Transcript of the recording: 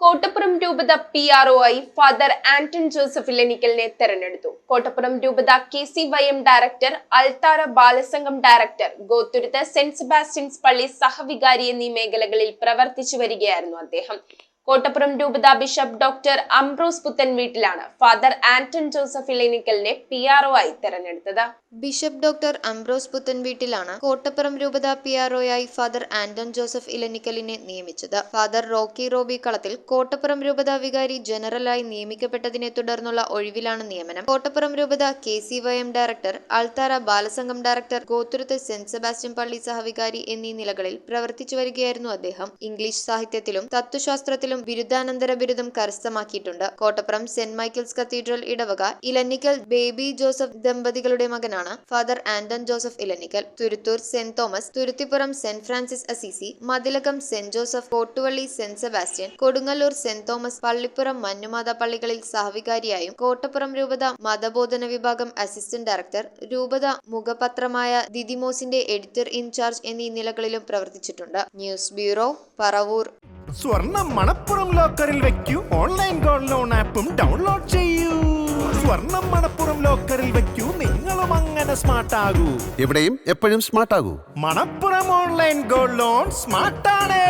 കോട്ടപ്പുറം രൂപത PRO-ആയി father Anton Joseph ഇലഞ്ഞിക്കലിനെ തെരഞ്ഞെടുത്തു. കോട്ടപ്പുറം രൂപത KCYM ഡയറക്ടർ, അൾത്താര ബാലസംഘം ഡയറക്ടർ, ഗോത്തുരുത്ത് സെന്റ് സെബാസ്റ്റ്യൻസ് പള്ളി സഹവികാരി എന്നീ മേഖലകളിൽ പ്രവർത്തിച്ചു വരികയായിരുന്നു അദ്ദേഹം. കോട്ടപ്പുറം രൂപത ബിഷപ്പ് ഡോക്ടർ അംബ്രോസ് പുത്തൻവീട്ടിലാണ് ഫാദർ ആന്റൺ ജോസഫ് ഇലഞ്ഞിക്കലിനെ PRO-ആയി തെരഞ്ഞെടുത്തത്. ബിഷപ്പ് ഡോക്ടർ അംബ്രോസ് പുത്തൻവീട്ടിലാണ് കോട്ടപ്പുറം രൂപത PRO-ആയി ഫാദർ ആന്റൺ ജോസഫ് ഇലഞ്ഞിക്കലിനെ നിയമിച്ചത്. ഫാദർ റോക്കി റോബി കളത്തിൽ കോട്ടപ്പുറം രൂപത വികാരി ജനറലായി നിയമിക്കപ്പെട്ടതിനെ തുടർന്നുള്ള ഒഴിവിലാണ് നിയമനം. കോട്ടപ്പുറം രൂപത KCYM ഡയറക്ടർ, അൾത്താര ബാലസംഘം ഡയറക്ടർ, ഗോത്തുരുത്ത് സെന്റ് സെബാസ്റ്റ്യൻ പള്ളി സഹവികാരി എന്നീ നിലകളിൽ പ്രവർത്തിച്ചു വരികയായിരുന്നു അദ്ദേഹം. ഇംഗ്ലീഷ് സാഹിത്യത്തിലും തത്വശാസ്ത്രത്തിലും ബിരുദാനന്തര ബിരുദം കരസ്ഥമാക്കിയിട്ടുണ്ട്. കോട്ടപ്പുറം സെന്റ് മൈക്കിൾസ് കത്തീഡ്രൽ ഇടവക ഇലഞ്ഞിക്കൽ ബേബി ജോസഫ് ദമ്പതികളുടെ മകനാണ് father Anton Joseph Elanjikkal. Thuruthur saint Thomas, Thuruthippuram saint Francis Assisi, Mathilakam saint Joseph, Kottuvally saint Sebastian, Kodungallur saint Thomas, Pallippuram Manjumatha പള്ളികളിൽ സഹവികാരിയായും, കോട്ടപ്പുറം രൂപത മതബോധന വിഭാഗം അസിസ്റ്റന്റ് ഡയറക്ടർ, രൂപത മുഖപത്രമായ ദിദിമോസിന്റെ എഡിറ്റർ ഇൻചാർജ് എന്നീ നിലകളിലും പ്രവർത്തിച്ചിട്ടുണ്ട്. News bureau, Paravur. സ്വർണം മണപ്പുറം ലോക്കറിൽ വെക്കൂ. ഓൺലൈൻ ഗോൾഡ് ലോൺ ആപ്പും ഡൗൺലോഡ് ചെയ്യൂ. സ്വർണം മണപ്പുറം ലോക്കറിൽ വെക്കൂ. നിങ്ങളും അങ്ങനെ സ്മാർട്ട് ആകൂ. എവിടെയും എപ്പോഴും സ്മാർട്ട് ആകൂ. Manappuram online gold loan സ്മാർട്ടാണ്.